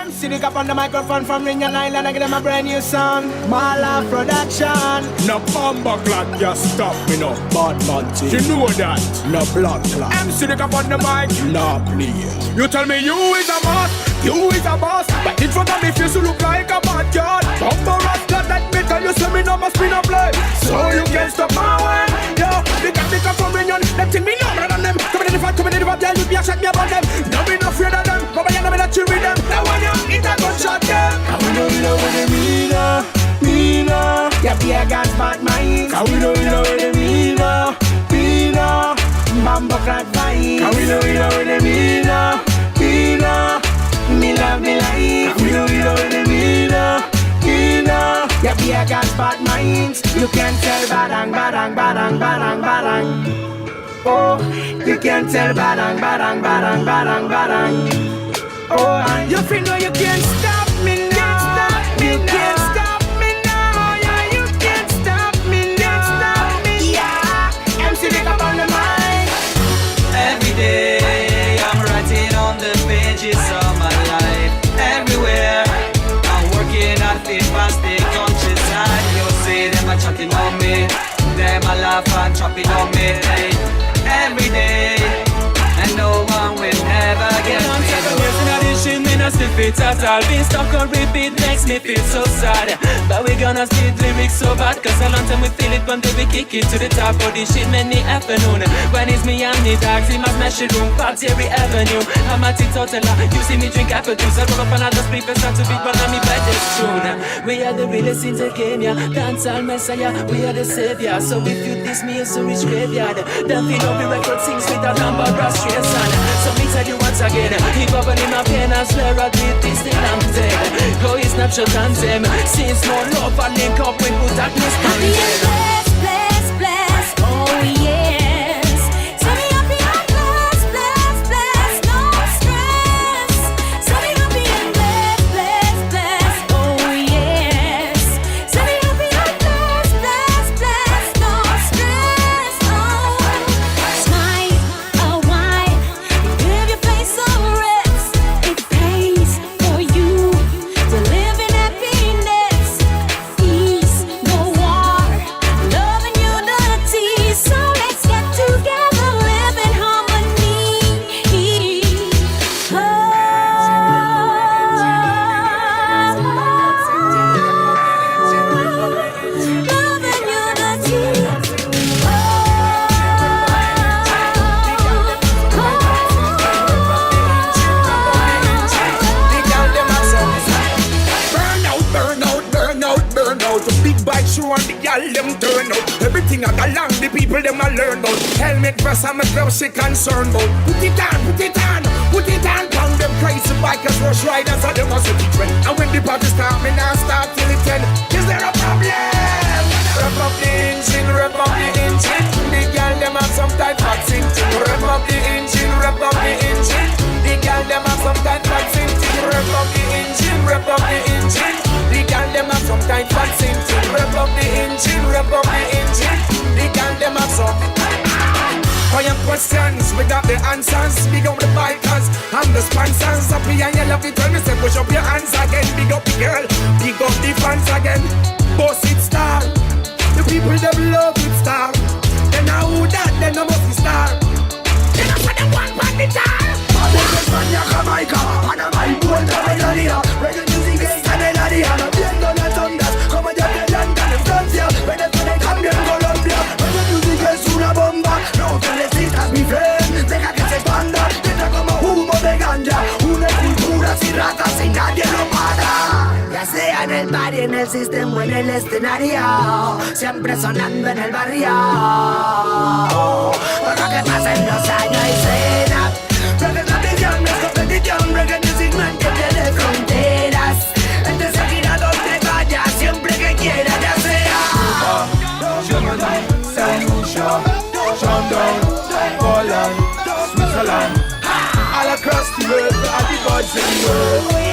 MC Dick up on the microphone from Ringen Island. I give them a brand new song. Mala production. No bomber clock, just stop me no. Bad man thing. You know that. No blood clot. MC Dick up on the mic. No play. You tell me you is a boss, you is a boss. But in front of me face you look like a bad girl. Bomber rascal, let me tell you, say me no must be no play. So you can't stop my way. Yo, they got me come from Ringen. Them think me no better than them. Come in the fight, come in the fight, yeah, you be a shot me about them. No be no afraid of them. But I know me that you with them. Now when you hit a gunshot them. And we know what they mean, yeah, be a gas bad mind. And we know what they mean, Bamba crack vibe. and we know what they mean, Me love me life. and we know what they mean, Yeah, be a gas bad minds. You can't tell badang, badang, badang, badang, badang. Oh, you can't tell badang, badang, badang, badang, badang. Oh, and you feel no, you can't stop me now. You can't stop me now. Yeah, you can't stop me now. Yeah, MC Dick up on the mic. Every day I'm writing on the pages of my life. Everywhere I'm working at the past the countryside. You see them a chatting on me, them a laugh and chopping on me. Hey, every day, and no one will ever get me. Me no still fit at all. Being stuck on repeat makes me feel so sad. But we gonna spit lyrics so bad, cause a long time we feel it, one day we kick it to the top of this shit many afternoon. When it's me and me dogs in my smash room, party every avenue. I'm at it total. You see me drink apple juice, I roll up another split and start to beat one of me by this tune. We are the realest in the Kenya, dancehall messiah, we are the savior. So if you diss me, it's a rich graveyard. Then feel no record sings with a number of straight son. So me tell you once again, he bubble in my pain and slur at with this thing I'm dead. Go his snapshot and them. Since more love I link up with good darkness. Happy and blessed, blessed, blessed, oh yes. Tell me happy and blessed, blessed, blessed, no stress. Tell me happy and blessed, blessed, blessed, oh yes. Tell me happy and blessed, blessed, blessed, no stress, oh. Smile, oh why, give your face a rest. It pays for you to live in happiness, peace, no war, love and unity. So let's get together, live in harmony. Love and Burn out, burn out, burn out, burn out. The big bike show and the gal them turn out. Everything I got along, the people them I learn about. Helmet first, I'm a girl she concerned about. Put it on, put it on, put it on. Pound them crazy bikers, rush riders, and them must be trend. And when the party start, me now start till it 10. Is there a problem? Rev up the engine, rev up the engine. The gal them have some tight hot thing. Rev up the engine, rev up the engine. The gal them have some tight hot thing. Rev up the engine, rev up the engine. The gal them have some tight hot thing. Rev up the engine, rev up the engine. The gal them have some. I have questions without the answers. Big up the bikers, I'm the sponsors. Happy and you love it when me say push up your hands again. Big up the girl, big up the fans again. Boss it star, the people them love it star. Then I who that, then I must be star. Then I put them one on the jar. España, Jamaica, Panamá y Puerto Rico. Reggae music es la melodía. No viendo las ondas como ya te lanzan en Francia, Venezuela y también Colombia. Reggae music es una bomba. No te resistas, mi friend. Deja que se expanda. Entra como humo de ganja. Una cultura sin ratas y nadie lo para. Ya sea en el party, en el sistema o en el escenario, siempre sonando en el barrio. Por lo que pasen los años y cena. Reggae es tradición, no es competición. Reggae music no entiende de fronteras. Él te seguirá donde vaya, siempre que quiera, ya sea Germany, St. Lucia, London, Poland, Switzerland. All across the world, all the gods in the world.